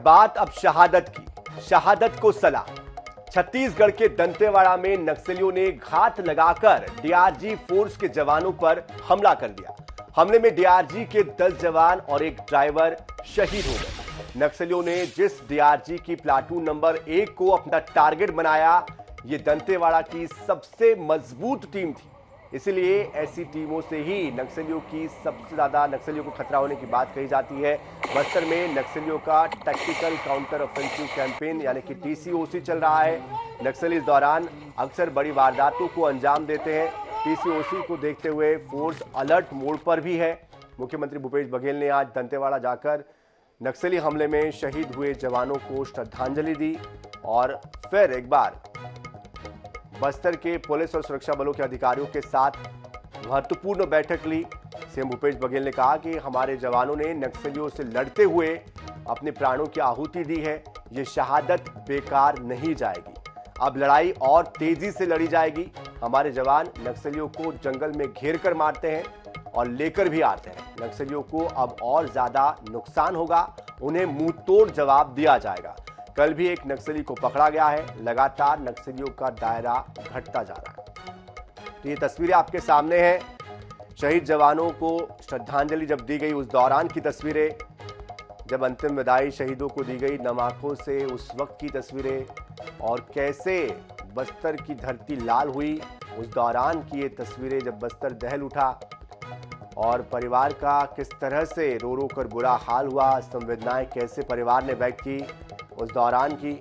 बात अब शहादत की। शहादत को सलाम। छत्तीसगढ़ के दंतेवाड़ा में नक्सलियों ने घात लगाकर डीआरजी फोर्स के जवानों पर हमला कर दिया। हमले में डीआरजी के 10 जवान और एक ड्राइवर शहीद हो गए। नक्सलियों ने जिस डीआरजी की प्लाटून नंबर 1 को अपना टारगेट बनाया, ये दंतेवाड़ा की सबसे मजबूत टीम थी। इसलिए ऐसी टीमों से ही नक्सलियों की सबसे ज्यादा नक्सलियों को खतरा होने की बात कही जाती है। बस्तर में नक्सलियों का टैक्टिकल काउंटर ऑफेंसिव कैंपेन यानी कि टीसीओसी चल रहा है। नक्सली इस दौरान अक्सर बड़ी वारदातों को अंजाम देते हैं। टीसीओसी को देखते हुए फोर्स अलर्ट मोड पर भी है। मुख्यमंत्री भूपेश बघेल ने आज दंतेवाड़ा जाकर नक्सली हमले में शहीद हुए जवानों को श्रद्धांजलि दी और फिर एक बार बस्तर के पुलिस और सुरक्षा बलों के अधिकारियों के साथ महत्वपूर्ण बैठक ली। सीएम भूपेश बघेल ने कहा कि हमारे जवानों ने नक्सलियों से लड़ते हुए अपने प्राणों की आहुति दी है। ये शहादत बेकार नहीं जाएगी। अब लड़ाई और तेजी से लड़ी जाएगी। हमारे जवान नक्सलियों को जंगल में घेर कर मारते हैं और लेकर भी आते हैं। नक्सलियों को अब और ज्यादा नुकसान होगा। उन्हें मुंह तोड़ जवाब दिया जाएगा। कल भी एक नक्सली को पकड़ा गया है। लगातार नक्सलियों का दायरा घटता जा रहा है। तो ये तस्वीरें आपके सामने हैं। शहीद जवानों को श्रद्धांजलि जब दी गई उस दौरान की तस्वीरें, जब अंतिम विदाई शहीदों को दी गई नम आंखों से उस वक्त की तस्वीरें, और कैसे बस्तर की धरती लाल हुई उस दौरान की ये तस्वीरें, जब बस्तर दहल उठा और परिवार का किस तरह से रो रो कर बुरा हाल हुआ, संवेदनाएं कैसे परिवार ने व्यक्त की उस दौरान की,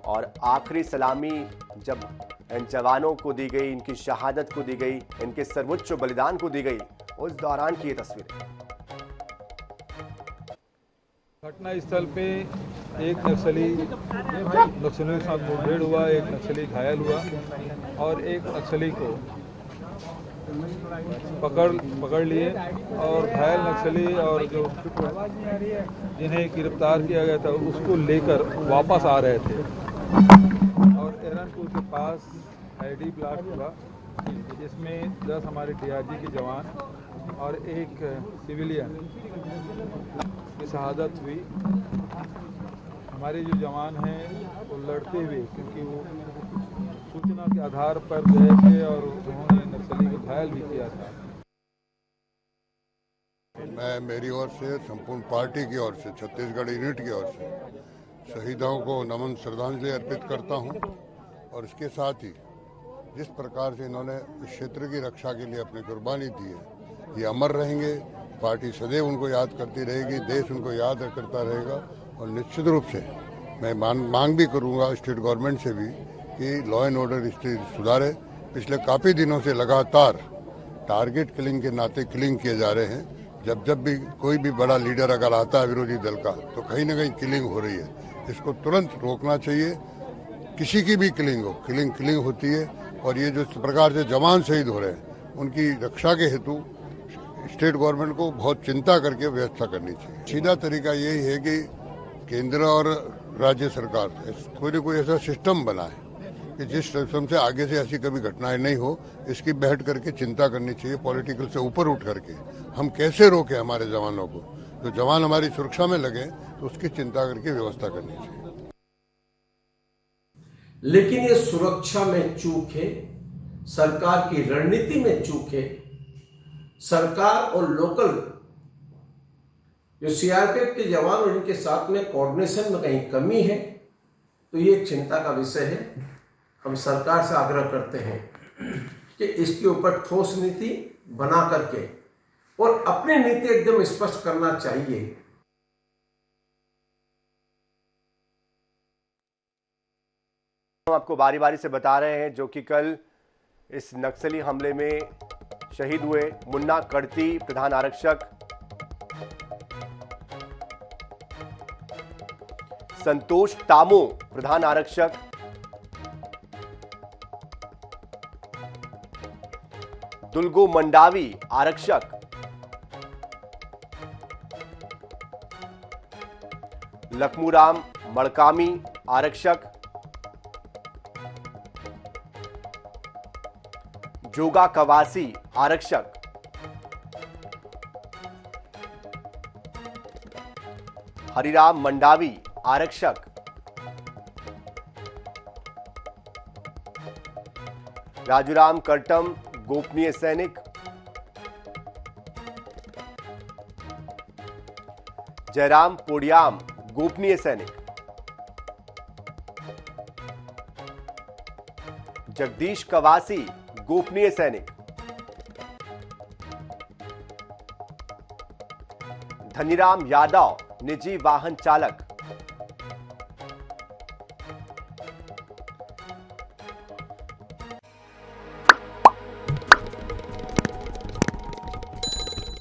और आखिरी सलामी जब इन जवानों को दी गई, इनकी शहादत को दी गई, इनके सर्वोच्च बलिदान को दी गई, उस दौरान की ये तस्वीरें। घटना स्थल पे एक नक्सलियों के साथ मुठभेड़ हुआ, एक नक्सली घायल हुआ और एक नक्सली को पकड़ लिए और घायल नक्सली और जो जिन्हें गिरफ्तार किया गया था उसको लेकर वापस आ रहे थे और एरनपुर के पास आईडी ब्लास्ट हुआ, जिसमें 10 हमारे डीआरजी के जवान और एक सिविलियन की शहादत हुई। हमारे जो जवान हैं वो लड़ते हुए, क्योंकि वो सूचना के आधार पर गए थे और उन्होंने नक्सली को घायल भी किया था। मैं मेरी ओर से, संपूर्ण पार्टी की ओर से, छत्तीसगढ़ यूनिट की ओर से शहीदों को नमन श्रद्धांजलि अर्पित करता हूं और इसके साथ ही जिस प्रकार से इन्होंने इस क्षेत्र की रक्षा के लिए अपनी कुर्बानी दी है, ये अमर रहेंगे। पार्टी सदैव उनको याद करती रहेगी, देश उनको याद करता रहेगा और निश्चित रूप से मैं मांग भी करूंगा स्टेट गवर्नमेंट से भी कि लॉ एंड ऑर्डर स्थिति सुधारे। पिछले काफ़ी दिनों से लगातार टारगेट किलिंग के नाते किलिंग किए जा रहे हैं। जब भी कोई भी बड़ा लीडर अगर आता है विरोधी दल का, तो कहीं ना कहीं किलिंग हो रही है। इसको तुरंत रोकना चाहिए। किसी की भी किलिंग हो, किलिंग होती है और ये जो प्रकार से जवान शहीद हो रहे हैं, उनकी रक्षा के हेतु स्टेट गवर्नमेंट को बहुत चिंता करके व्यवस्था करनी चाहिए। सीधा तरीका यही है कि केंद्र और राज्य सरकार कोई ऐसा सिस्टम बनाए कि जिस सिस्टम से आगे से ऐसी कभी घटनाएं नहीं हो, इसकी बैठ करके चिंता करनी चाहिए। पॉलिटिकल से ऊपर उठ करके हम कैसे रोके हमारे जवानों को, जो जवान हमारी सुरक्षा में लगे तो उसकी चिंता करके व्यवस्था करनी चाहिए। लेकिन ये सुरक्षा में चूक है, सरकार की रणनीति में चूक है। सरकार और लोकल जो सीआरपीएफ के जवान और इनके साथ में कोऑर्डिनेशन में कहीं कमी है, तो ये एक चिंता का विषय है। हम सरकार से आग्रह करते हैं कि इसके ऊपर ठोस नीति बना करके और अपनी नीति एकदम स्पष्ट करना चाहिए। हम आपको बारी बारी से बता रहे हैं जो कि कल इस नक्सली हमले में शहीद हुए। मुन्ना कड़ती प्रधान आरक्षक, संतोष तामो प्रधान आरक्षक, दुल्गो मंडावी आरक्षक, लखमूराम मड़कामी आरक्षक, जोगा कवासी आरक्षक, हरिराम मंडावी आरक्षक। राजूराम करटम गोपनीय सैनिक। जयराम पोडियाम गोपनीय सैनिक। जगदीश कवासी गोपनीय सैनिक। धनीराम यादव निजी वाहन चालक।